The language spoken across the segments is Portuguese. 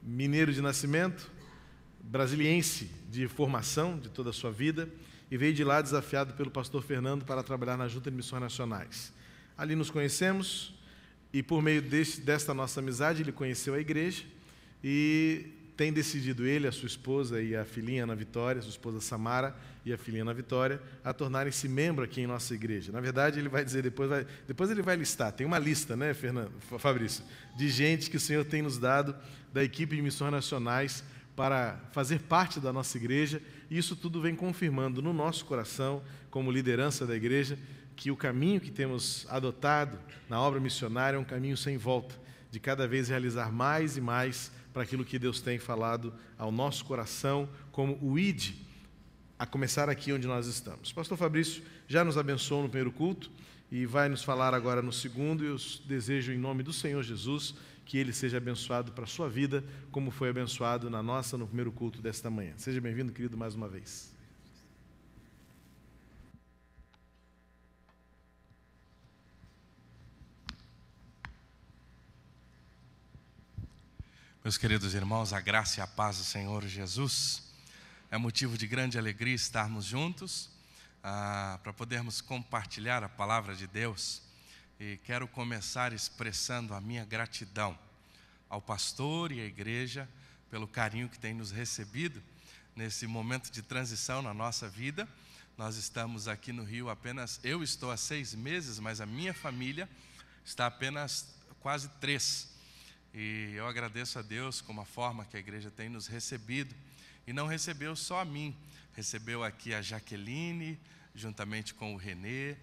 mineiro de nascimento, brasiliense de formação de toda a sua vida, e veio de lá desafiado pelo pastor Fernando para trabalhar na Junta de Missões Nacionais. Ali nos conhecemos, e por meio desta nossa amizade, ele conheceu a igreja e tem decidido ele, a sua esposa e a filhinha Ana Vitória, sua esposa Samara e a filhinha Ana Vitória, a tornarem-se membro aqui em nossa igreja. Na verdade, ele vai dizer, depois ele vai listar, tem uma lista, né, Fabrício, de gente que o Senhor tem nos dado da equipe de Missões Nacionais para fazer parte da nossa igreja, e isso tudo vem confirmando no nosso coração, como liderança da igreja, que o caminho que temos adotado na obra missionária é um caminho sem volta, de cada vez realizar mais e mais para aquilo que Deus tem falado ao nosso coração, como o ID, a começar aqui onde nós estamos. O pastor Fabrício já nos abençoou no primeiro culto e vai nos falar agora no segundo, e eu desejo em nome do Senhor Jesus que ele seja abençoado para a sua vida, como foi abençoado no primeiro culto desta manhã. Seja bem-vindo, querido, mais uma vez. Meus queridos irmãos, a graça e a paz do Senhor Jesus, é motivo de grande alegria estarmos juntos, para podermos compartilhar a palavra de Deus. E quero começar expressando a minha gratidão ao pastor e à igreja pelo carinho que tem nos recebido nesse momento de transição na nossa vida. Nós estamos aqui no Rio eu estou há 6 meses, mas a minha família está apenas quase 3. E eu agradeço a Deus com a forma que a igreja tem nos recebido. E não recebeu só a mim, recebeu aqui a Jaqueline, juntamente com o Renê.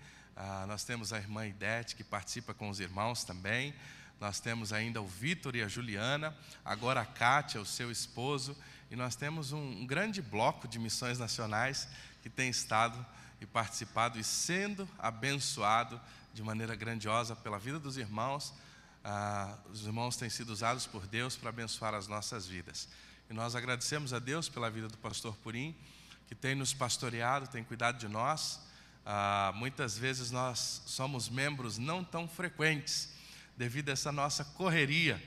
Nós temos a irmã Idete, que participa com os irmãos também. Nós temos ainda o Vitor e a Juliana, agora a Kátia, o seu esposo. E nós temos um grande bloco de missões nacionais que tem estado e participado e sendo abençoado de maneira grandiosa pela vida dos irmãos. Os irmãos têm sido usados por Deus para abençoar as nossas vidas. E nós agradecemos a Deus pela vida do pastor Purim, que tem nos pastoreado, tem cuidado de nós. Muitas vezes nós somos membros não tão frequentes, devido a essa nossa correria.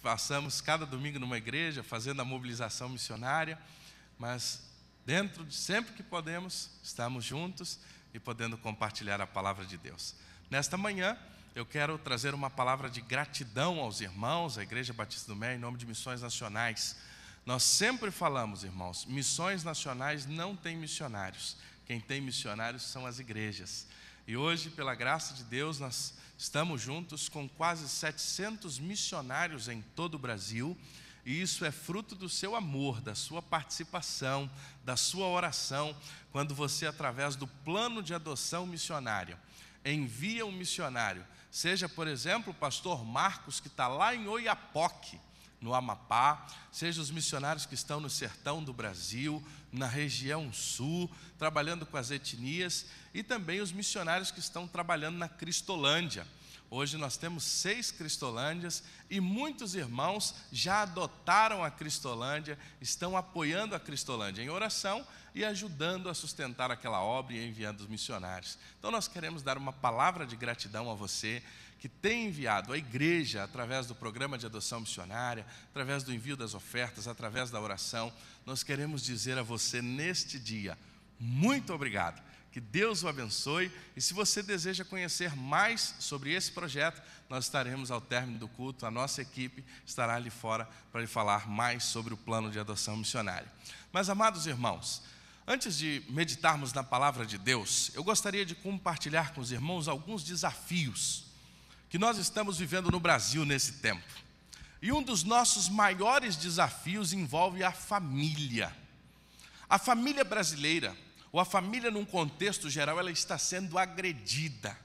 Passamos cada domingo numa igreja, fazendo a mobilização missionária, mas sempre que podemos, estamos juntos e podendo compartilhar a palavra de Deus. Nesta manhã, eu quero trazer uma palavra de gratidão aos irmãos, à Igreja Batista do Mé, em nome de Missões Nacionais. Nós sempre falamos, irmãos, missões nacionais não têm missionários. Quem tem missionários são as igrejas. E hoje, pela graça de Deus, nós estamos juntos com quase 700 missionários em todo o Brasil. E isso é fruto do seu amor, da sua participação, da sua oração, quando você, através do plano de adoção missionária, envia um missionário, seja, por exemplo, o pastor Marcos, que está lá em Oiapoque, no Amapá, seja os missionários que estão no sertão do Brasil, na região sul, trabalhando com as etnias, e também os missionários que estão trabalhando na Cristolândia. Hoje nós temos 6 Cristolândias e muitos irmãos já adotaram a Cristolândia, estão apoiando a Cristolândia em oração e ajudando a sustentar aquela obra e enviando os missionários. Então nós queremos dar uma palavra de gratidão a você, que tem enviado a igreja, através do programa de adoção missionária, através do envio das ofertas, através da oração. Nós queremos dizer a você neste dia, muito obrigado, que Deus o abençoe. E se você deseja conhecer mais sobre esse projeto, nós estaremos ao término do culto, a nossa equipe estará ali fora para lhe falar mais sobre o plano de adoção missionária. Mas, amados irmãos, antes de meditarmos na palavra de Deus, eu gostaria de compartilhar com os irmãos alguns desafios que nós estamos vivendo no Brasil nesse tempo. E um dos nossos maiores desafios envolve a família. A família brasileira, ou a família num contexto geral, ela está sendo agredida.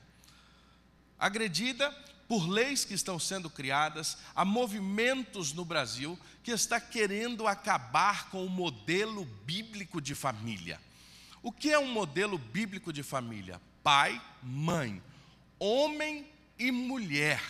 Agredida por leis que estão sendo criadas, há movimentos no Brasil que está querendo acabar com o modelo bíblico de família. O que é um modelo bíblico de família? Pai, mãe, homem e mulher.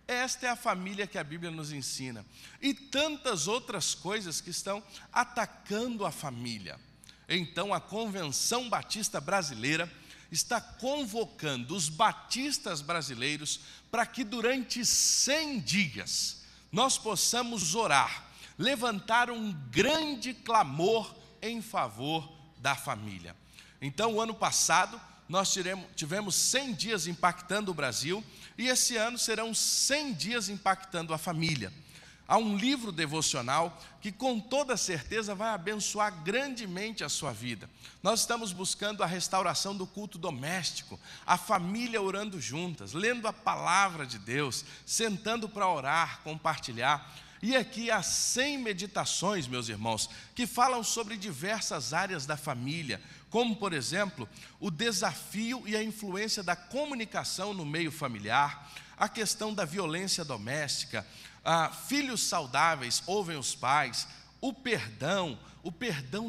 Esta é a família que a Bíblia nos ensina. E tantas outras coisas que estão atacando a família. Então a Convenção Batista Brasileira está convocando os batistas brasileiros para que durante 100 dias nós possamos orar, levantar um grande clamor em favor da família. Então, o ano passado, nós tivemos 100 dias impactando o Brasil, e esse ano serão 100 dias impactando a família. Há um livro devocional que com toda certeza vai abençoar grandemente a sua vida. Nós estamos buscando a restauração do culto doméstico, a família orando juntas, lendo a palavra de Deus, sentando para orar, compartilhar. E aqui há 100 meditações, meus irmãos, que falam sobre diversas áreas da família, como, por exemplo, o desafio e a influência da comunicação no meio familiar, a questão da violência doméstica, filhos saudáveis ouvem os pais, o perdão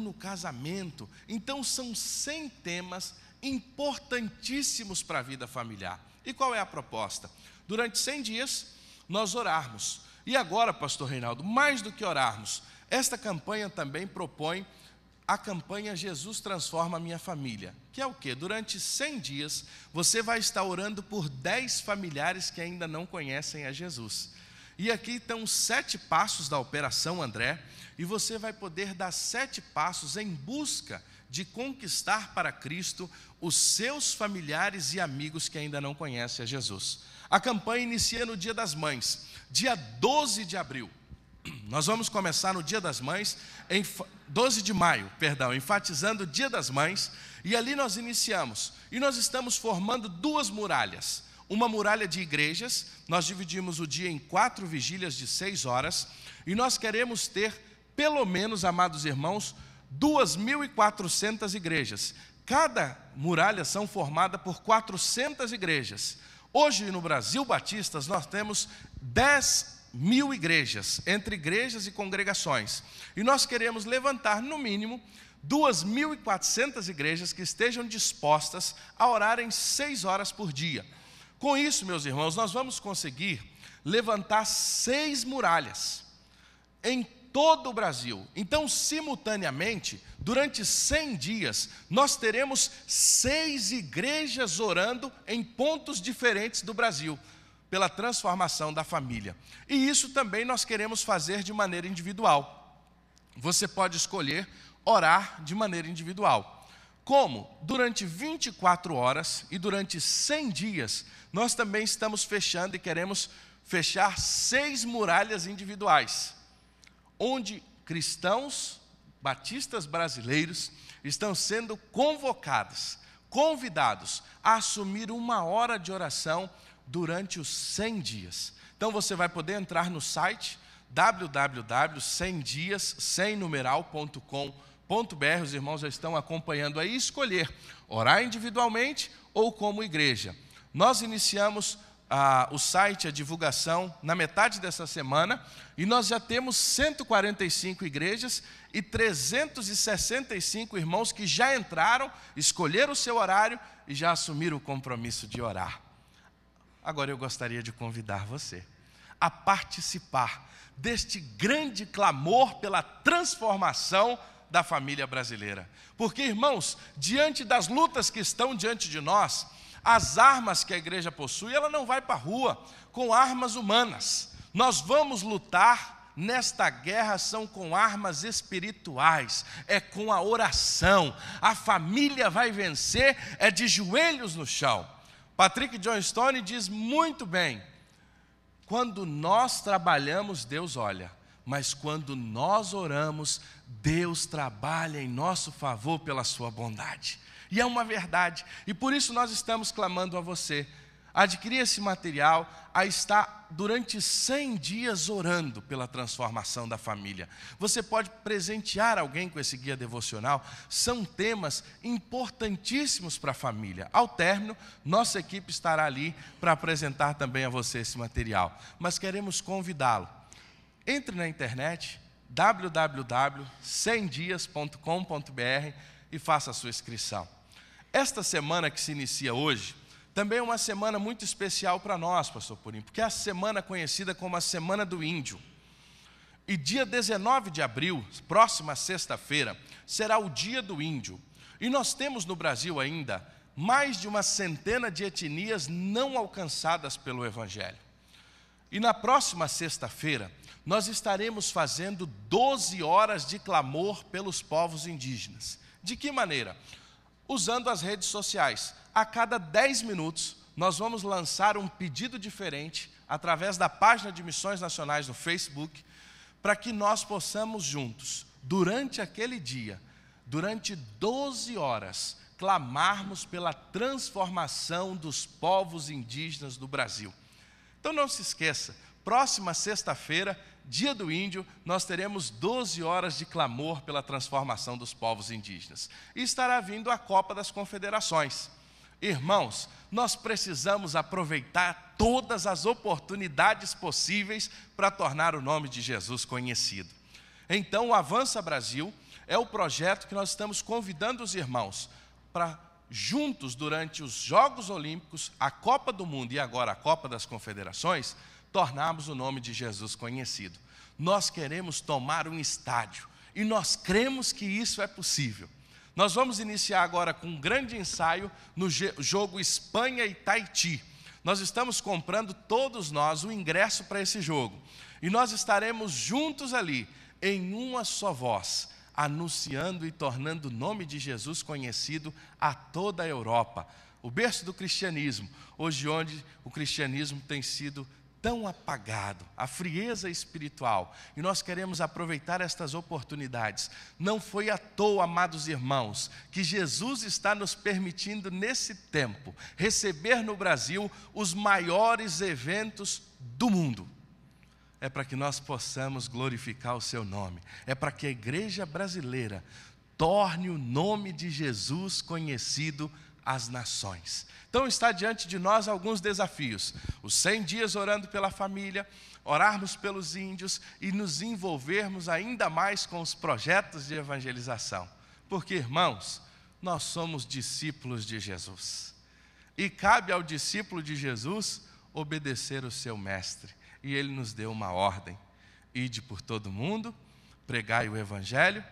no casamento. Então, são 100 temas importantíssimos para a vida familiar. E qual é a proposta? Durante 100 dias, nós orarmos. E agora, pastor Reinaldo, mais do que orarmos, esta campanha também propõe a campanha Jesus Transforma a Minha Família, que é o quê? Durante 100 dias, você vai estar orando por 10 familiares que ainda não conhecem a Jesus. E aqui estão 7 passos da Operação André, e você vai poder dar 7 passos em busca de conquistar para Cristo os seus familiares e amigos que ainda não conhecem a Jesus. A campanha inicia no Dia das Mães, dia 12 de abril. Nós vamos começar no Dia das Mães, 12 de maio, enfatizando o Dia das Mães, e ali nós iniciamos. E nós estamos formando 2 muralhas. Uma muralha de igrejas, nós dividimos o dia em 4 vigílias de 6 horas, e nós queremos ter, pelo menos, amados irmãos, 2.400 igrejas. Cada muralha são formada por 400 igrejas. Hoje, no Brasil Batistas, nós temos 10.000 igrejas, entre igrejas e congregações. E nós queremos levantar, no mínimo, 2.400 igrejas que estejam dispostas a orarem 6 horas por dia. Com isso, meus irmãos, nós vamos conseguir levantar 6 muralhas em todo o Brasil. Então, simultaneamente, durante 100 dias, nós teremos 6 igrejas orando em pontos diferentes do Brasil, pela transformação da família. E isso também nós queremos fazer de maneira individual. Você pode escolher orar de maneira individual. Como? Durante 24 horas e durante 100 dias, nós também estamos fechando e queremos fechar 6 muralhas individuais, onde cristãos batistas brasileiros estão sendo convocados, convidados a assumir 1 hora de oração durante os 100 dias. Então você vai poder entrar no site www.100dias.com.br. Os irmãos já estão acompanhando aí, escolher orar individualmente ou como igreja. Nós iniciamos o site, a divulgação, na metade dessa semana, e nós já temos 145 igrejas e 365 irmãos que já entraram, escolheram o seu horário e já assumiram o compromisso de orar. Agora eu gostaria de convidar você a participar deste grande clamor pela transformação da família brasileira. Porque, irmãos, diante das lutas que estão diante de nós, as armas que a igreja possui, ela não vai para a rua com armas humanas. Nós vamos lutar nesta guerra, são com armas espirituais, é com a oração. A família vai vencer, é de joelhos no chão. Patrick Johnstone diz muito bem: quando nós trabalhamos, Deus olha, mas quando nós oramos, Deus trabalha em nosso favor pela sua bondade. E é uma verdade, e por isso nós estamos clamando a você, adquirir esse material, a estar durante 100 dias orando pela transformação da família. Você pode presentear alguém com esse guia devocional, são temas importantíssimos para a família. Ao término, nossa equipe estará ali para apresentar também a você esse material. Mas queremos convidá-lo. Entre na internet, www.100dias.com.br e faça a sua inscrição. Esta semana que se inicia hoje, também é uma semana muito especial para nós, pastor Purim, porque é a semana conhecida como a Semana do Índio. E dia 19 de abril, próxima sexta-feira, será o Dia do Índio. E nós temos no Brasil ainda mais de uma centena de etnias não alcançadas pelo Evangelho. E na próxima sexta-feira, nós estaremos fazendo 12 horas de clamor pelos povos indígenas. De que maneira? Usando as redes sociais. A cada 10 minutos, nós vamos lançar um pedido diferente através da página de Missões Nacionais no Facebook, para que nós possamos juntos, durante aquele dia, durante 12 horas, clamarmos pela transformação dos povos indígenas do Brasil. Então não se esqueça, próxima sexta-feira, dia do índio, nós teremos 12 horas de clamor pela transformação dos povos indígenas. E estará vindo a Copa das Confederações. Irmãos, nós precisamos aproveitar todas as oportunidades possíveis para tornar o nome de Jesus conhecido. Então, o Avança Brasil é o projeto que nós estamos convidando os irmãos para, juntos, durante os Jogos Olímpicos, a Copa do Mundo e agora a Copa das Confederações, tornarmos o nome de Jesus conhecido. Nós queremos tomar um estádio e nós cremos que isso é possível. Nós vamos iniciar agora com um grande ensaio no jogo Espanha e Tahiti. Nós estamos comprando todos nós o ingresso para esse jogo. E nós estaremos juntos ali, em uma só voz, anunciando e tornando o nome de Jesus conhecido a toda a Europa. O berço do cristianismo, hoje onde o cristianismo tem sido tão apagado, a frieza espiritual, e nós queremos aproveitar estas oportunidades. Não foi à toa, amados irmãos, que Jesus está nos permitindo nesse tempo receber no Brasil os maiores eventos do mundo. É para que nós possamos glorificar o seu nome, é para que a igreja brasileira torne o nome de Jesus conhecido às nações. Então está diante de nós alguns desafios: os 100 dias orando pela família, orarmos pelos índios e nos envolvermos ainda mais com os projetos de evangelização. Porque, irmãos, nós somos discípulos de Jesus. E cabe ao discípulo de Jesus obedecer o seu mestre. E ele nos deu uma ordem: ide por todo o mundo, pregai o evangelho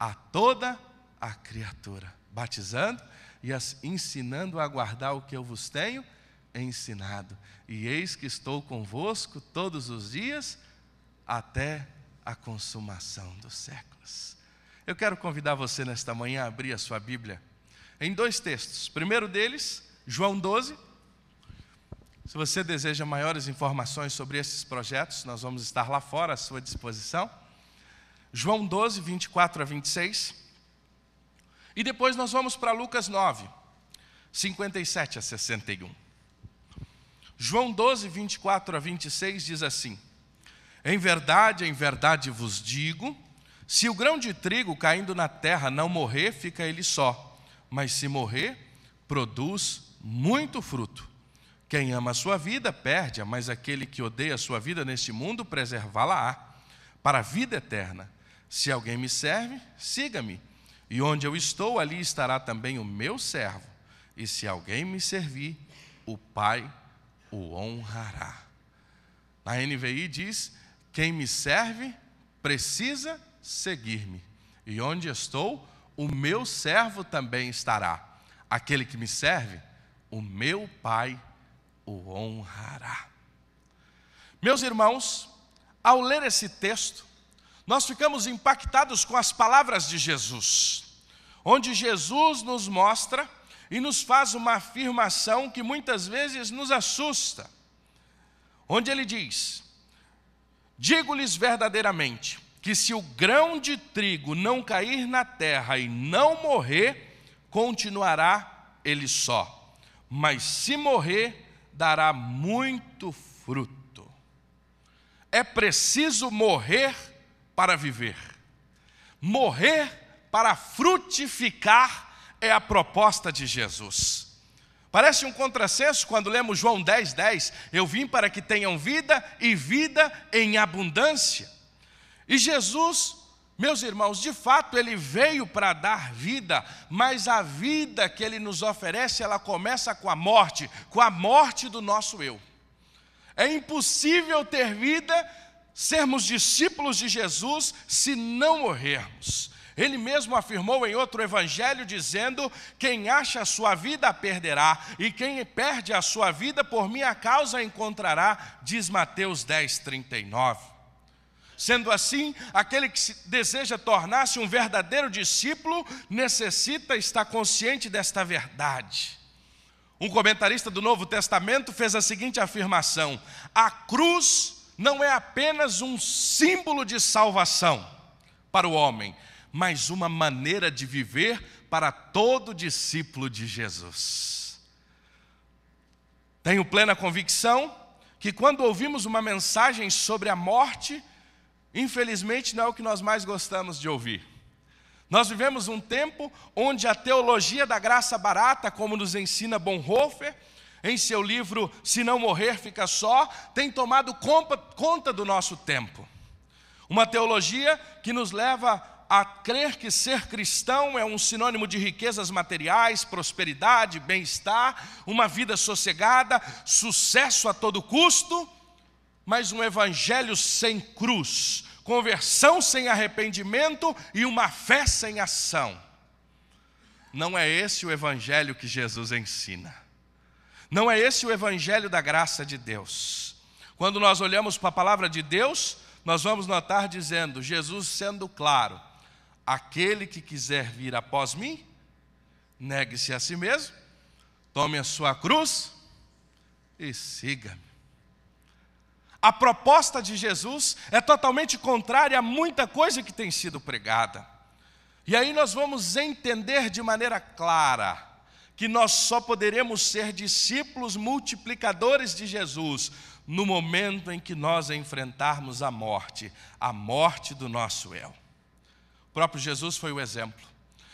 a toda a criatura, batizando e ensinando a guardar o que eu vos tenho ensinado. E eis que estou convosco todos os dias, até a consumação dos séculos. Eu quero convidar você nesta manhã a abrir a sua Bíblia em 2 textos. O primeiro deles, João 12. Se você deseja maiores informações sobre esses projetos, nós vamos estar lá fora à sua disposição. João 12, 24 a 26. E depois nós vamos para Lucas 9, 57 a 61. João 12, 24 a 26 diz assim: em verdade vos digo, se o grão de trigo caindo na terra não morrer, fica ele só, mas se morrer, produz muito fruto. Quem ama a sua vida, perde-a, mas aquele que odeia a sua vida neste mundo, preservá-la-á para a vida eterna. Se alguém me serve, siga-me. E onde eu estou, ali estará também o meu servo. E se alguém me servir, o Pai o honrará. Na NVI diz: quem me serve precisa seguir-me. E onde estou, o meu servo também estará. Aquele que me serve, o meu Pai o honrará. Meus irmãos, ao ler esse texto, nós ficamos impactados com as palavras de Jesus, onde Jesus nos mostra e nos faz uma afirmação que muitas vezes nos assusta, onde ele diz: digo-lhes verdadeiramente, que se o grão de trigo não cair na terra e não morrer, continuará ele só, mas se morrer, dará muito fruto. É preciso morrer para viver. Morrer para frutificar é a proposta de Jesus. Parece um contrassenso quando lemos João 10, 10. Eu vim para que tenham vida e vida em abundância. E Jesus, meus irmãos, de fato ele veio para dar vida, mas a vida que ele nos oferece, ela começa com a morte do nosso eu. É impossível ter vida, sermos discípulos de Jesus, se não morrermos. Ele mesmo afirmou em outro evangelho, dizendo: quem acha a sua vida a perderá, e quem perde a sua vida por minha causa a encontrará, diz Mateus 10:39. Sendo assim, aquele que deseja tornar-se um verdadeiro discípulo, necessita estar consciente desta verdade. Um comentarista do Novo Testamento fez a seguinte afirmação: a cruz não é apenas um símbolo de salvação para o homem, mas uma maneira de viver para todo discípulo de Jesus. Tenho plena convicção que quando ouvimos uma mensagem sobre a morte, infelizmente não é o que nós mais gostamos de ouvir. Nós vivemos um tempo onde a teologia da graça barata, como nos ensina Bonhoeffer, em seu livro Se Não Morrer, Fica Só, tem tomado conta do nosso tempo. Uma teologia que nos leva a crer que ser cristão é um sinônimo de riquezas materiais, prosperidade, bem-estar, uma vida sossegada, sucesso a todo custo, mas um evangelho sem cruz, conversão sem arrependimento e uma fé sem ação. Não é esse o evangelho que Jesus ensina. Não é esse o evangelho da graça de Deus. Quando nós olhamos para a palavra de Deus, nós vamos notar dizendo, Jesus sendo claro: aquele que quiser vir após mim, negue-se a si mesmo, tome a sua cruz e siga-me. A proposta de Jesus é totalmente contrária a muita coisa que tem sido pregada. E aí nós vamos entender de maneira clara que nós só poderemos ser discípulos multiplicadores de Jesus no momento em que nós enfrentarmos a morte do nosso eu. O próprio Jesus foi o exemplo.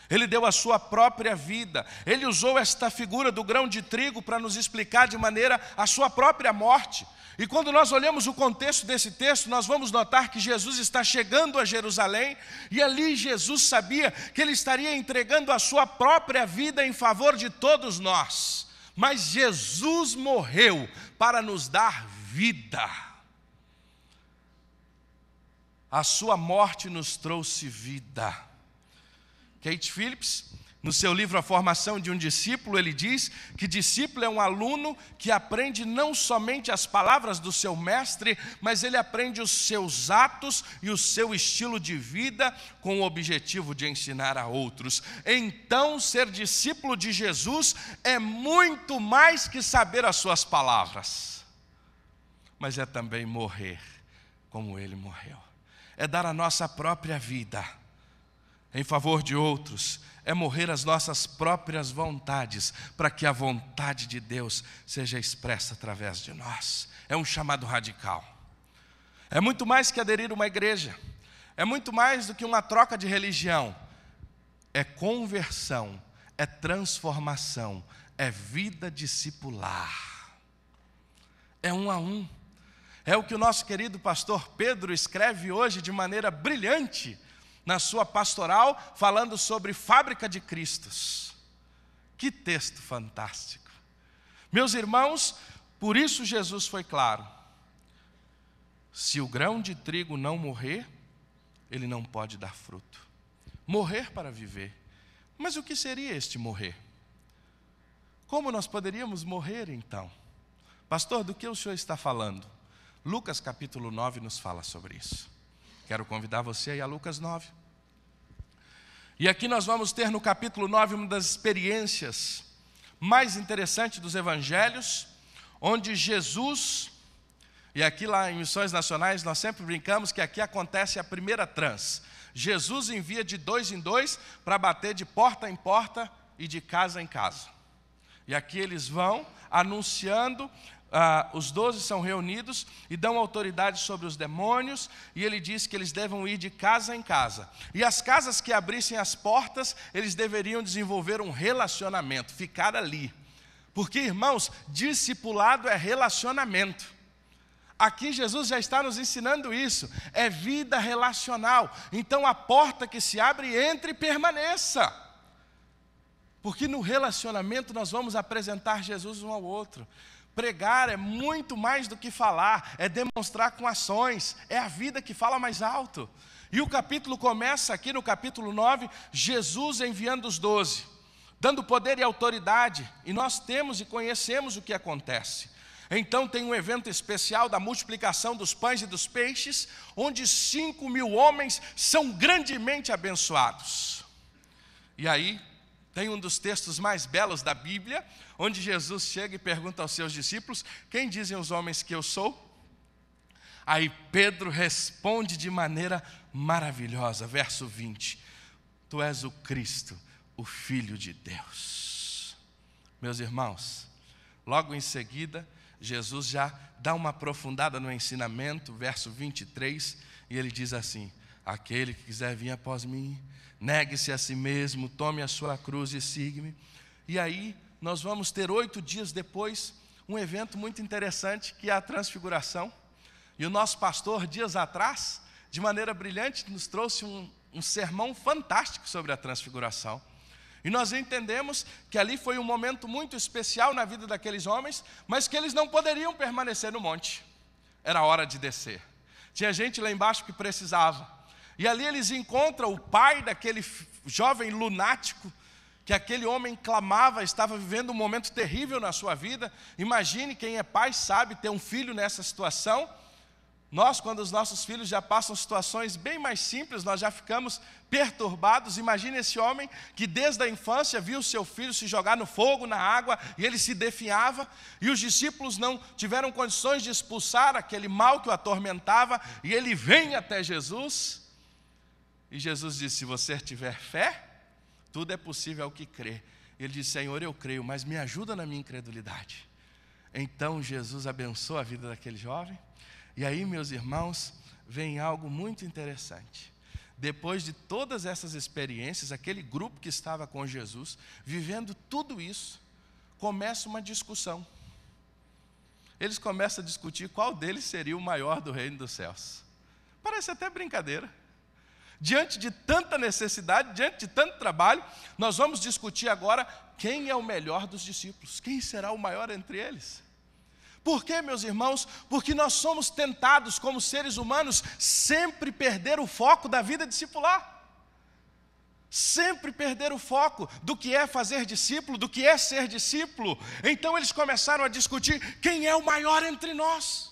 Ele deu a sua própria vida. Ele usou esta figura do grão de trigo para nos explicar de maneira a sua própria morte. E quando nós olhamos o contexto desse texto, nós vamos notar que Jesus está chegando a Jerusalém, e ali Jesus sabia que ele estaria entregando a sua própria vida em favor de todos nós. Mas Jesus morreu para nos dar vida. A sua morte nos trouxe vida. Kate Phillips, no seu livro A Formação de um Discípulo, ele diz que discípulo é um aluno que aprende não somente as palavras do seu mestre, mas ele aprende os seus atos e o seu estilo de vida com o objetivo de ensinar a outros. Então, ser discípulo de Jesus é muito mais que saber as suas palavras, mas é também morrer como ele morreu. É dar a nossa própria vida em favor de outros, é morrer as nossas próprias vontades, para que a vontade de Deus seja expressa através de nós. É um chamado radical. É muito mais que aderir a uma igreja, é muito mais do que uma troca de religião. É conversão, é transformação, é vida discipular. É um a um. É o que o nosso querido pastor Pedro escreve hoje de maneira brilhante na sua pastoral, falando sobre fábrica de Cristos. Que texto fantástico. Meus irmãos, por isso Jesus foi claro: se o grão de trigo não morrer, ele não pode dar fruto. Morrer para viver. Mas o que seria este morrer? Como nós poderíamos morrer então? Pastor, do que o senhor está falando? Lucas capítulo 9 nos fala sobre isso. Quero convidar você a ir a Lucas 9. E aqui nós vamos ter no capítulo 9 uma das experiências mais interessantes dos evangelhos, onde Jesus, e aqui lá em Missões Nacionais nós sempre brincamos que aqui acontece a primeira trans. Jesus envia de 2 em 2 para bater de porta em porta e de casa em casa. E aqui eles vão anunciando. Os 12 são reunidos e dão autoridade sobre os demônios, e ele diz que eles devem ir de casa em casa. E as casas que abrissem as portas, eles deveriam desenvolver um relacionamento, ficar ali. Porque, irmãos, discipulado é relacionamento. Aqui Jesus já está nos ensinando isso, é vida relacional. Então a porta que se abre, entre e permaneça. Porque no relacionamento nós vamos apresentar Jesus um ao outro. pregar é muito mais do que falar, é demonstrar com ações, é a vida que fala mais alto. E o capítulo começa aqui no capítulo 9, Jesus enviando os 12, dando poder e autoridade, e nós temos e conhecemos o que acontece. Então tem um evento especial da multiplicação dos pães e dos peixes, onde 5.000 homens são grandemente abençoados. E aí tem um dos textos mais belos da Bíblia, onde Jesus chega e pergunta aos seus discípulos: quem dizem os homens que eu sou? Aí Pedro responde de maneira maravilhosa, verso 20: tu és o Cristo, o Filho de Deus. Meus irmãos, logo em seguida, Jesus já dá uma aprofundada no ensinamento, verso 23, e ele diz assim: aquele que quiser vir após mim, negue-se a si mesmo, tome a sua cruz e siga-me. E aí nós vamos ter 8 dias depois um evento muito interessante, que é a transfiguração. E o nosso pastor, dias atrás, de maneira brilhante, nos trouxe um sermão fantástico sobre a transfiguração. E nós entendemos que ali foi um momento muito especial na vida daqueles homens, mas que eles não poderiam permanecer no monte. Era hora de descer. Tinha gente lá embaixo que precisava. E ali eles encontram o pai daquele jovem lunático, que aquele homem clamava, estava vivendo um momento terrível na sua vida. Imagine, quem é pai sabe, ter um filho nessa situação. Nós, quando os nossos filhos já passam situações bem mais simples, nós já ficamos perturbados. Imagine esse homem que desde a infância viu seu filho se jogar no fogo, na água, e ele se definhava, e os discípulos não tiveram condições de expulsar aquele mal que o atormentava, e ele vem até Jesus, e Jesus disse: se você tiver fé, tudo é possível ao que crê. Ele disse: Senhor, eu creio, mas me ajuda na minha incredulidade. Então Jesus abençoa a vida daquele jovem. E aí, meus irmãos, vem algo muito interessante. Depois de todas essas experiências, aquele grupo que estava com Jesus, vivendo tudo isso, começa uma discussão. Eles começam a discutir qual deles seria o maior do reino dos céus. Parece até brincadeira. Diante de tanta necessidade, diante de tanto trabalho, nós vamos discutir agora quem é o melhor dos discípulos, quem será o maior entre eles. Por quê, meus irmãos? Porque nós somos tentados, como seres humanos, sempre perder o foco da vida discipular. Sempre perder o foco do que é fazer discípulo, do que é ser discípulo. Então eles começaram a discutir quem é o maior entre nós.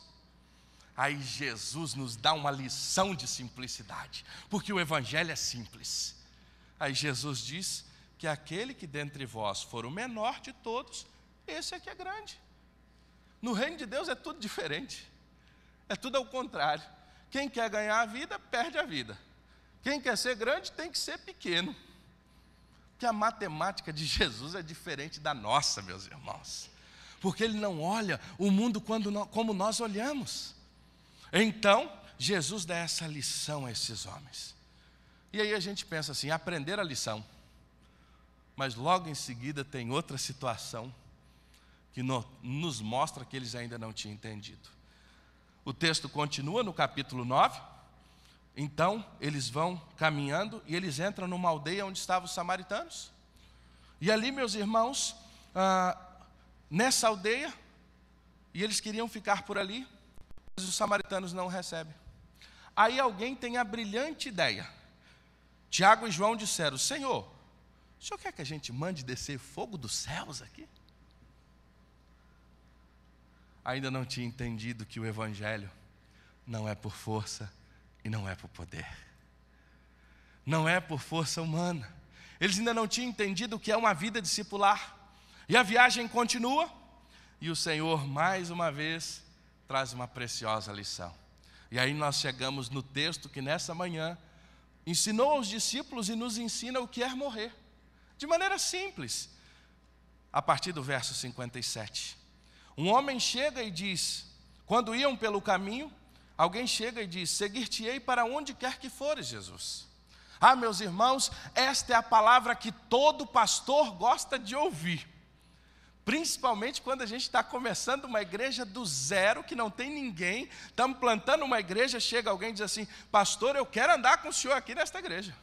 Aí Jesus nos dá uma lição de simplicidade, porque o evangelho é simples. Aí Jesus diz que aquele que dentre vós for o menor de todos, esse é que é grande. No reino de Deus é tudo diferente, é tudo ao contrário. Quem quer ganhar a vida, perde a vida. Quem quer ser grande, tem que ser pequeno. Porque a matemática de Jesus é diferente da nossa, meus irmãos. Porque Ele não olha o mundo como nós olhamos. Então, Jesus dá essa lição a esses homens. E aí a gente pensa assim, aprender a lição. Mas logo em seguida tem outra situação que nos mostra que eles ainda não tinham entendido. O texto continua no capítulo 9. Então, eles vão caminhando e eles entram numa aldeia onde estavam os samaritanos. E ali, meus irmãos, nessa aldeia, e eles queriam ficar por ali, mas os samaritanos não recebem. Aí alguém tem a brilhante ideia. Tiago e João disseram: Senhor, o senhor quer que a gente mande descer fogo dos céus aqui? Ainda não tinha entendido que o evangelho não é por força e não é por poder. Não é por força humana. Eles ainda não tinham entendido o que é uma vida discipular. E a viagem continua, e o Senhor, mais uma vez, traz uma preciosa lição. E aí nós chegamos no texto que nessa manhã ensinou aos discípulos e nos ensina o que é morrer. De maneira simples. A partir do verso 57. Um homem chega e diz, quando iam pelo caminho, alguém chega e diz: seguir-te-ei para onde quer que fores, Jesus. Ah, meus irmãos, esta é a palavra que todo pastor gosta de ouvir. Principalmente quando a gente está começando uma igreja do zero, que não tem ninguém, estamos plantando uma igreja, chega alguém e diz assim: pastor, eu quero andar com o senhor aqui nesta igreja.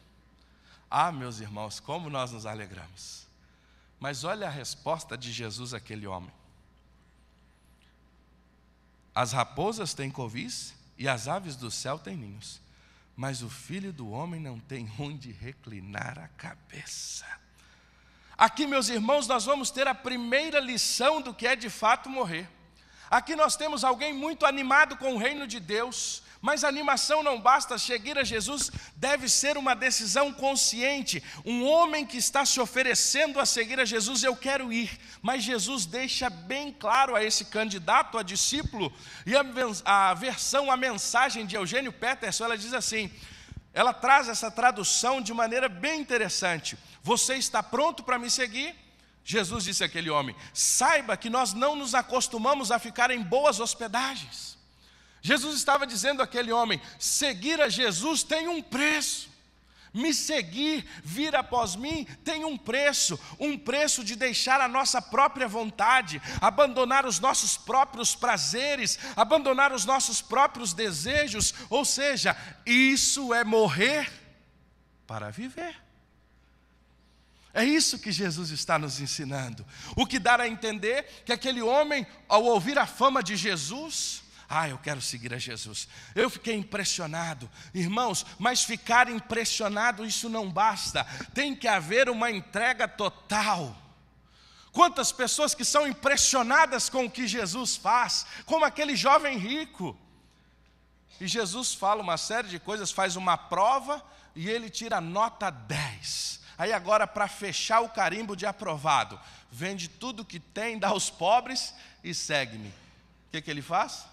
Ah, meus irmãos, como nós nos alegramos. Mas olha a resposta de Jesus àquele homem. As raposas têm covis e as aves do céu têm ninhos, mas o Filho do Homem não tem onde reclinar a cabeça. Aqui, meus irmãos, nós vamos ter a primeira lição do que é de fato morrer. Aqui nós temos alguém muito animado com o reino de Deus, mas a animação não basta. Seguir a Jesus deve ser uma decisão consciente. Um homem que está se oferecendo a seguir a Jesus, eu quero ir. Mas Jesus deixa bem claro a esse candidato a discípulo, e a mensagem de Eugênio Peterson, ela diz assim, ela traz essa tradução de maneira bem interessante. Você está pronto para me seguir? Jesus disse àquele homem, saiba que nós não nos acostumamos a ficar em boas hospedagens. Jesus estava dizendo àquele homem, seguir a Jesus tem um preço. Me seguir, vir após mim, tem um preço de deixar a nossa própria vontade, abandonar os nossos próprios prazeres, abandonar os nossos próprios desejos, ou seja, isso é morrer para viver. É isso que Jesus está nos ensinando. O que dá a entender que aquele homem, ao ouvir a fama de Jesus, eu quero seguir a Jesus. Eu fiquei impressionado. Irmãos, mas ficar impressionado, isso não basta. Tem que haver uma entrega total. Quantas pessoas que são impressionadas com o que Jesus faz, como aquele jovem rico. E Jesus fala uma série de coisas, faz uma prova e ele tira nota 10. Aí agora, para fechar o carimbo de aprovado, vende tudo que tem, dá aos pobres e segue-me. O que ele faz?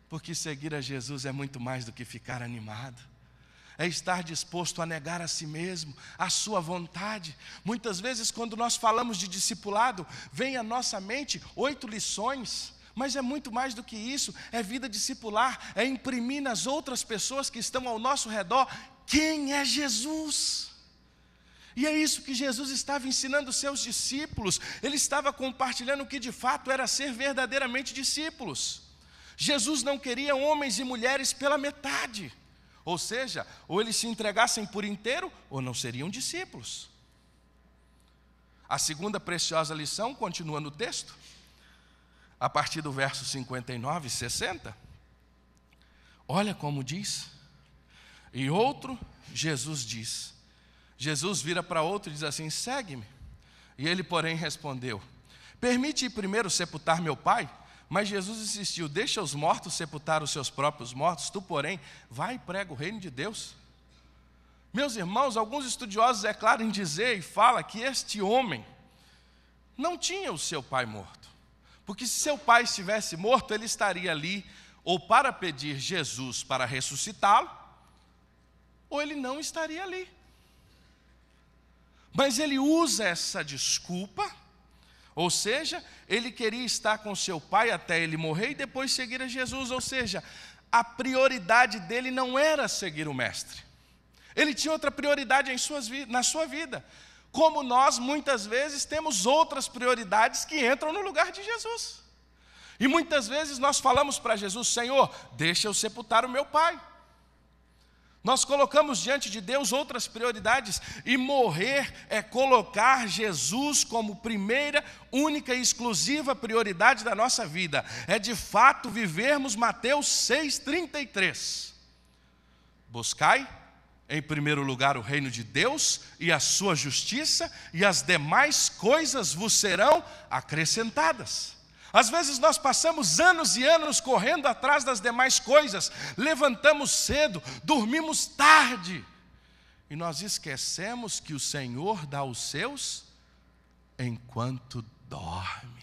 Porque seguir a Jesus é muito mais do que ficar animado. É estar disposto a negar a si mesmo, a sua vontade. Muitas vezes, quando nós falamos de discipulado, vem à nossa mente 8 lições. Mas é muito mais do que isso, é vida discipular, é imprimir nas outras pessoas que estão ao nosso redor quem é Jesus. E é isso que Jesus estava ensinando os seus discípulos. Ele estava compartilhando o que de fato era ser verdadeiramente discípulos. Jesus não queria homens e mulheres pela metade, ou seja, ou eles se entregassem por inteiro, ou não seriam discípulos. A segunda preciosa lição continua no texto, a partir do verso 59 e 60. Olha como diz. E outro, Jesus diz. Jesus vira para outro e diz assim, segue-me. E ele, porém, respondeu, permite ir primeiro sepultar meu pai? Mas Jesus insistiu, deixa os mortos sepultar os seus próprios mortos, tu, porém, vai e prega o reino de Deus. Meus irmãos, alguns estudiosos é claro em dizer e fala que este homem não tinha o seu pai morto. Porque se seu pai estivesse morto, ele estaria ali ou para pedir Jesus para ressuscitá-lo, ou ele não estaria ali. Mas ele usa essa desculpa, ou seja, ele queria estar com seu pai até ele morrer e depois seguir a Jesus. Ou seja, a prioridade dele não era seguir o mestre. Ele tinha outra prioridade na sua vida. Como nós, muitas vezes, temos outras prioridades que entram no lugar de Jesus. E muitas vezes nós falamos para Jesus, Senhor, deixa eu sepultar o meu pai. Nós colocamos diante de Deus outras prioridades, e morrer é colocar Jesus como primeira, única e exclusiva prioridade da nossa vida. É de fato vivermos Mateus 6,33. Buscai em primeiro lugar o reino de Deus e a sua justiça, e as demais coisas vos serão acrescentadas. Às vezes nós passamos anos e anos correndo atrás das demais coisas, levantamos cedo, dormimos tarde, e nós esquecemos que o Senhor dá os seus enquanto dorme.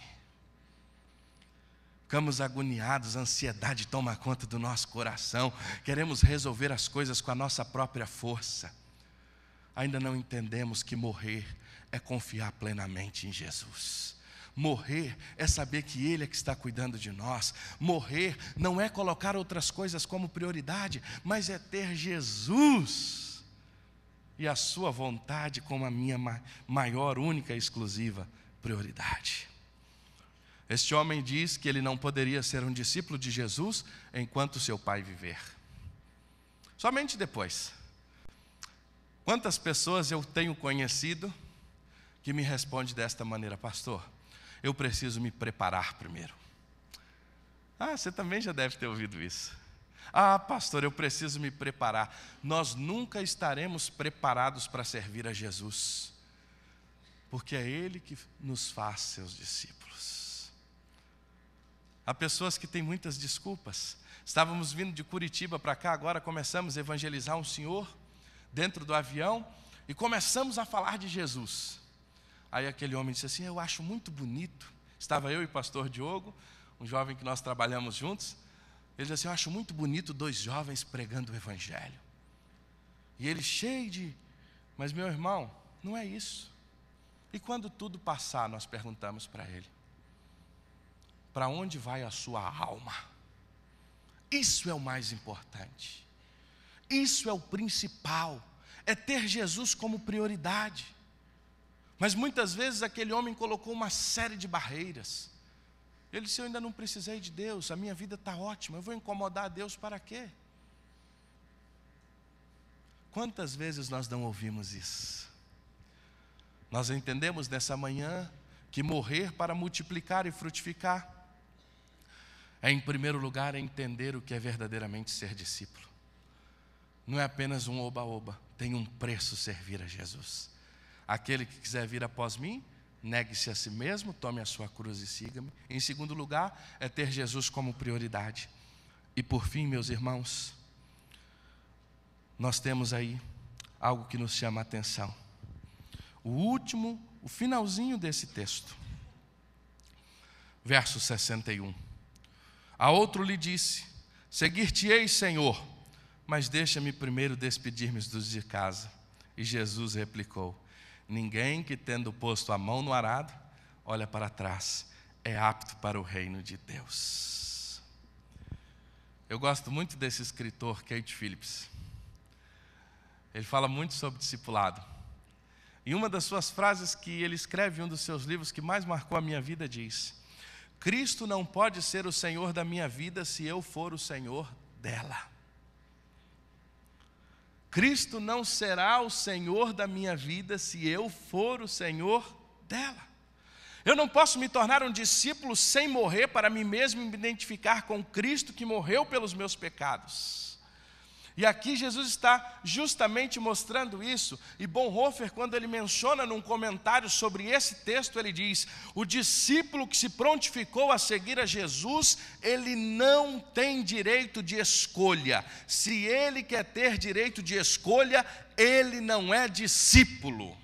Ficamos agoniados, a ansiedade toma conta do nosso coração, queremos resolver as coisas com a nossa própria força. Ainda não entendemos que morrer é confiar plenamente em Jesus. Morrer é saber que Ele é que está cuidando de nós. Morrer não é colocar outras coisas como prioridade, mas é ter Jesus e a sua vontade como a minha maior, única e exclusiva prioridade. Este homem diz que ele não poderia ser um discípulo de Jesus enquanto seu pai viver. Somente depois. Quantas pessoas eu tenho conhecido que me respondem desta maneira, pastor, eu preciso me preparar primeiro. Você também já deve ter ouvido isso. Pastor, eu preciso me preparar. Nós nunca estaremos preparados para servir a Jesus, porque é Ele que nos faz seus discípulos. Há pessoas que têm muitas desculpas. Estávamos vindo de Curitiba para cá, agora começamos a evangelizar um senhor dentro do avião e começamos a falar de Jesus. Aí aquele homem disse assim: eu acho muito bonito. Estava eu e o pastor Diogo, um jovem que nós trabalhamos juntos. Ele disse assim: eu acho muito bonito 2 jovens pregando o evangelho. E ele cheio de... Mas meu irmão, não é isso. E quando tudo passar, nós perguntamos para ele: para onde vai a sua alma? Isso é o mais importante. Isso é o principal. É ter Jesus como prioridade. Mas muitas vezes aquele homem colocou uma série de barreiras. Ele disse: eu ainda não precisei de Deus, a minha vida está ótima, eu vou incomodar a Deus para quê? Quantas vezes nós não ouvimos isso? Nós entendemos nessa manhã que morrer para multiplicar e frutificar é, em primeiro lugar, entender o que é verdadeiramente ser discípulo. Não é apenas um oba-oba, tem um preço servir a Jesus. Aquele que quiser vir após mim, negue-se a si mesmo, tome a sua cruz e siga-me. Em segundo lugar, é ter Jesus como prioridade. E por fim, meus irmãos, nós temos aí algo que nos chama a atenção. O finalzinho desse texto. Verso 61. A outro lhe disse: seguir-te-ei, Senhor, mas deixa-me primeiro despedir-me dos de casa. E Jesus replicou: ninguém que, tendo posto a mão no arado, olha para trás, é apto para o reino de Deus. Eu gosto muito desse escritor, Kate Phillips. Ele fala muito sobre discipulado. E uma das suas frases que ele escreve em um dos seus livros que mais marcou a minha vida diz: Cristo não pode ser o Senhor da minha vida se eu for o Senhor dela. Cristo não será o Senhor da minha vida se eu for o Senhor dela. Eu não posso me tornar um discípulo sem morrer para mim mesmo me identificar com Cristo que morreu pelos meus pecados. E aqui Jesus está justamente mostrando isso. E Bonhoeffer, quando ele menciona num comentário sobre esse texto, ele diz: o discípulo que se prontificou a seguir a Jesus, ele não tem direito de escolha. Se ele quer ter direito de escolha, ele não é discípulo.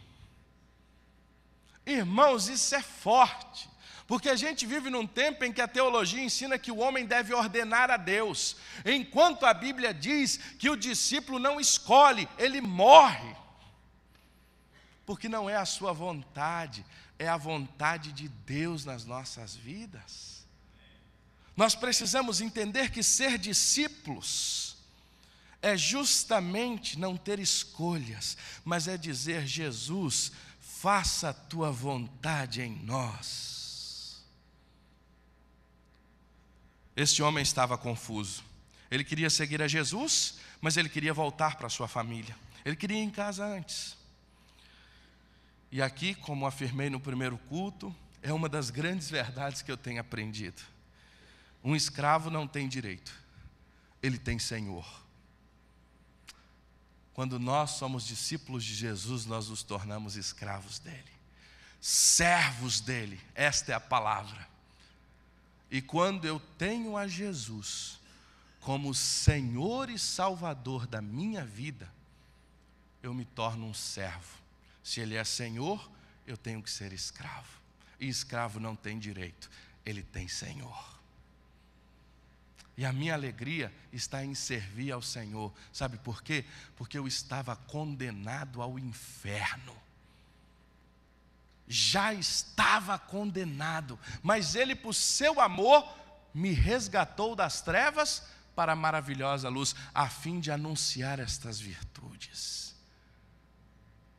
Irmãos, isso é forte. Porque a gente vive num tempo em que a teologia ensina que o homem deve ordenar a Deus, enquanto a Bíblia diz que o discípulo não escolhe, ele morre. Porque não é a sua vontade, é a vontade de Deus nas nossas vidas. Nós precisamos entender que ser discípulos é justamente não ter escolhas, mas é dizer: Jesus, faça a tua vontade em nós. Este homem estava confuso. Ele queria seguir a Jesus, mas ele queria voltar para a sua família. Ele queria ir em casa antes. E aqui, como afirmei no primeiro culto, é uma das grandes verdades que eu tenho aprendido. Um escravo não tem direito, ele tem senhor. Quando nós somos discípulos de Jesus, nós nos tornamos escravos dele, servos dele, esta é a palavra. E quando eu tenho a Jesus como Senhor e Salvador da minha vida, eu me torno um servo. Se Ele é Senhor, eu tenho que ser escravo. E escravo não tem direito, ele tem Senhor. E a minha alegria está em servir ao Senhor. Sabe por quê? Porque eu estava condenado ao inferno. Já estava condenado, mas Ele, por seu amor, me resgatou das trevas para a maravilhosa luz, a fim de anunciar estas virtudes.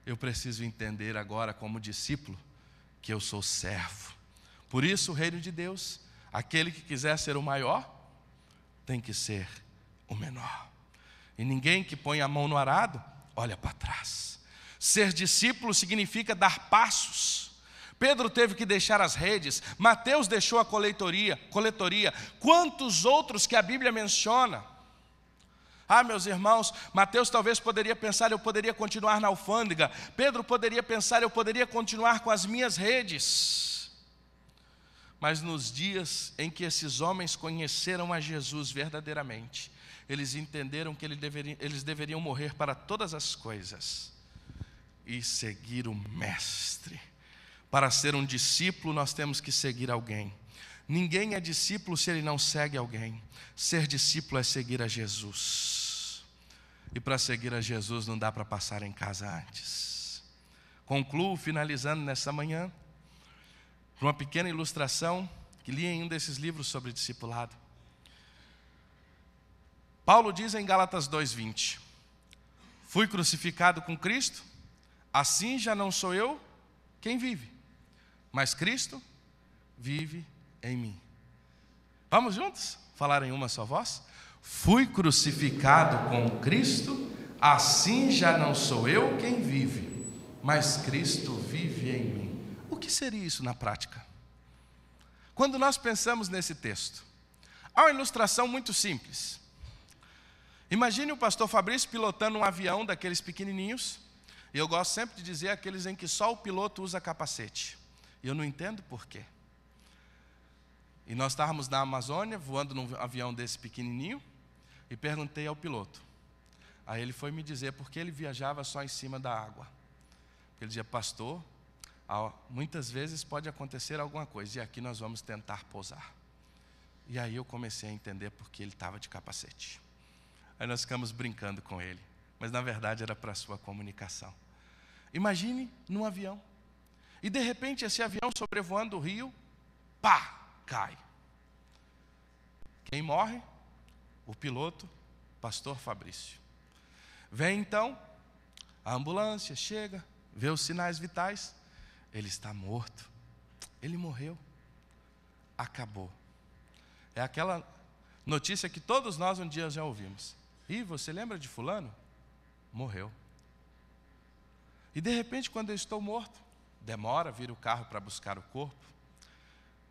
Eu preciso entender agora, como discípulo, que eu sou servo. Por isso, o reino de Deus, aquele que quiser ser o maior, tem que ser o menor. E ninguém que põe a mão no arado, olha para trás. Ser discípulo significa dar passos, Pedro teve que deixar as redes, Mateus deixou a coletoria. Quantos outros que a Bíblia menciona? Meus irmãos, Mateus talvez poderia pensar, eu poderia continuar na alfândega. Pedro poderia pensar, eu poderia continuar com as minhas redes. Mas nos dias em que esses homens conheceram a Jesus verdadeiramente, eles entenderam que eles deveriam morrer para todas as coisas e seguir o Mestre. Para ser um discípulo, nós temos que seguir alguém. Ninguém é discípulo se ele não segue alguém. Ser discípulo é seguir a Jesus. E para seguir a Jesus não dá para passar em casa antes. Concluo finalizando nessa manhã com uma pequena ilustração que li em um desses livros sobre discipulado. Paulo diz em Gálatas 2:20: fui crucificado com Cristo, assim já não sou eu quem vive, mas Cristo vive em mim. Vamos juntos falar em uma só voz? Fui crucificado com Cristo, assim já não sou eu quem vive, mas Cristo vive em mim. O que seria isso na prática? Quando nós pensamos nesse texto, há uma ilustração muito simples. Imagine o pastor Fabrício pilotando um avião daqueles pequenininhos, e eu gosto sempre de dizer aqueles em que só o piloto usa capacete. E eu não entendo por quê. E nós estávamos na Amazônia, voando num avião desse pequenininho, e perguntei ao piloto. Aí ele foi me dizer por que ele viajava só em cima da água. Ele dizia: pastor, muitas vezes pode acontecer alguma coisa, e aqui nós vamos tentar pousar. E aí eu comecei a entender por que ele estava de capacete. Aí nós ficamos brincando com ele, mas na verdade era para a sua comunicação. Imagine num avião, e de repente esse avião sobrevoando o rio, pá, cai. Quem morre? O piloto, pastor Fabrício. Vem então, a ambulância chega, vê os sinais vitais, ele está morto, ele morreu, acabou. É aquela notícia que todos nós um dia já ouvimos. E você lembra de fulano? Morreu. E de repente, quando eu estou morto, demora, vira o carro para buscar o corpo.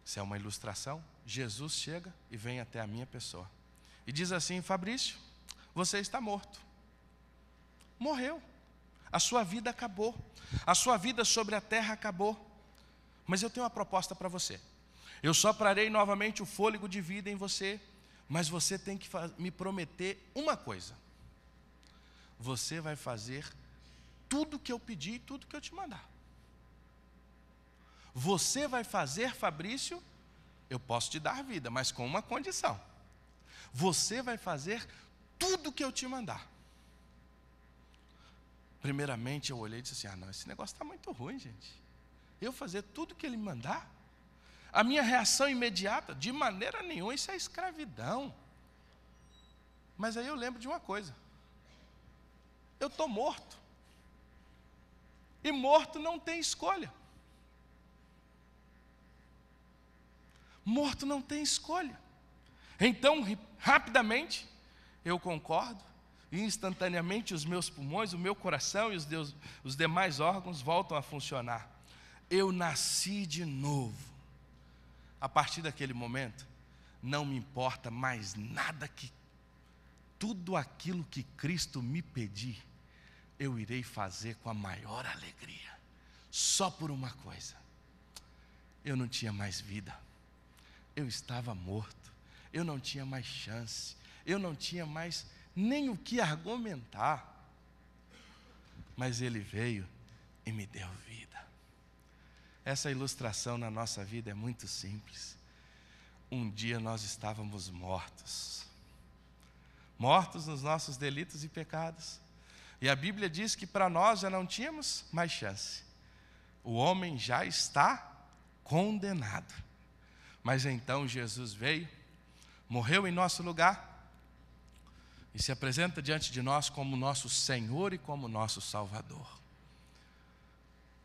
Isso é uma ilustração. Jesus chega e vem até a minha pessoa e diz assim: Fabrício, você está morto. Morreu. A sua vida acabou. A sua vida sobre a terra acabou. Mas eu tenho uma proposta para você. Eu soprarei novamente o fôlego de vida em você, mas você tem que me prometer uma coisa. Você vai fazer tudo que eu pedir e tudo que eu te mandar. Você vai fazer, Fabrício, eu posso te dar vida, mas com uma condição. Você vai fazer tudo que eu te mandar. Primeiramente eu olhei e disse assim: não, esse negócio está muito ruim, gente. Eu fazer tudo que ele me mandar? A minha reação imediata: de maneira nenhuma, isso é escravidão. Mas aí eu lembro de uma coisa: eu estou morto. E morto não tem escolha. Morto não tem escolha. Então, rapidamente, eu concordo, e instantaneamente os meus pulmões, o meu coração e os demais órgãos voltam a funcionar. Eu nasci de novo. A partir daquele momento, não me importa mais nada, que tudo aquilo que Cristo me pedir, eu irei fazer com a maior alegria. Só por uma coisa: eu não tinha mais vida. Eu estava morto, eu não tinha mais chance, eu não tinha mais nem o que argumentar. Mas Ele veio e me deu vida. Essa ilustração na nossa vida é muito simples. Um dia nós estávamos mortos. Mortos nos nossos delitos e pecados. E a Bíblia diz que para nós já não tínhamos mais chance. O homem já está condenado. Mas então Jesus veio, morreu em nosso lugar e se apresenta diante de nós como nosso Senhor e como nosso Salvador.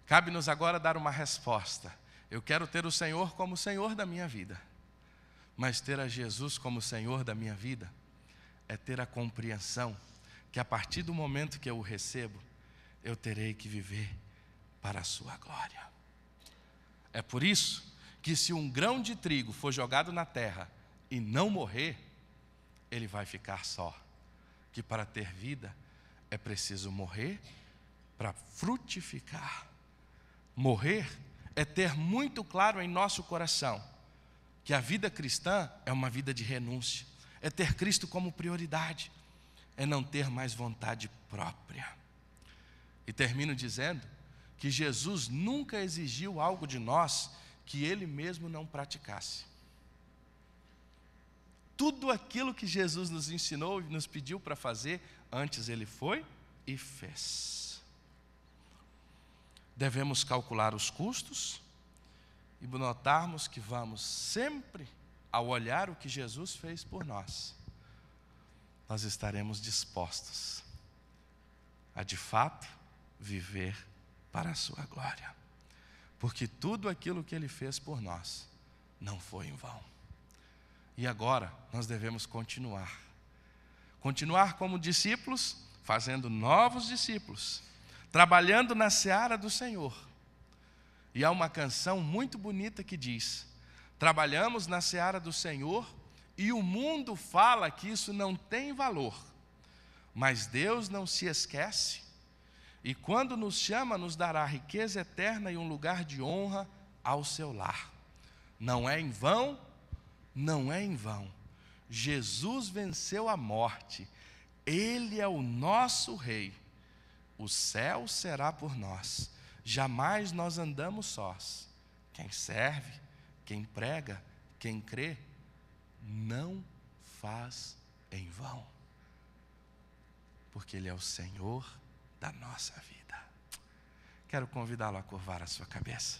Cabe-nos agora dar uma resposta. Eu quero ter o Senhor como Senhor da minha vida. Mas ter a Jesus como Senhor da minha vida é ter a compreensão que a partir do momento que eu o recebo, eu terei que viver para a sua glória. É por isso que se um grão de trigo for jogado na terra e não morrer, ele vai ficar só. Que para ter vida é preciso morrer para frutificar. Morrer é ter muito claro em nosso coração que a vida cristã é uma vida de renúncia, é ter Cristo como prioridade, é não ter mais vontade própria. E termino dizendo que Jesus nunca exigiu algo de nós que Ele mesmo não praticasse. Tudo aquilo que Jesus nos ensinou e nos pediu para fazer, antes Ele foi e fez. Devemos calcular os custos e notarmos que vamos sempre, ao olhar o que Jesus fez por nós, nós estaremos dispostos a, de fato, viver para a sua glória. Porque tudo aquilo que Ele fez por nós não foi em vão. E agora nós devemos continuar. Continuar como discípulos, fazendo novos discípulos, trabalhando na seara do Senhor. E há uma canção muito bonita que diz: trabalhamos na seara do Senhor e o mundo fala que isso não tem valor. Mas Deus não se esquece e quando nos chama, nos dará riqueza eterna e um lugar de honra ao seu lar. Não é em vão, não é em vão. Jesus venceu a morte. Ele é o nosso Rei. O céu será por nós. Jamais nós andamos sós. Quem serve, quem prega, quem crê, não faz em vão. Porque Ele é o Senhor da nossa vida. Quero convidá-lo a curvar a sua cabeça.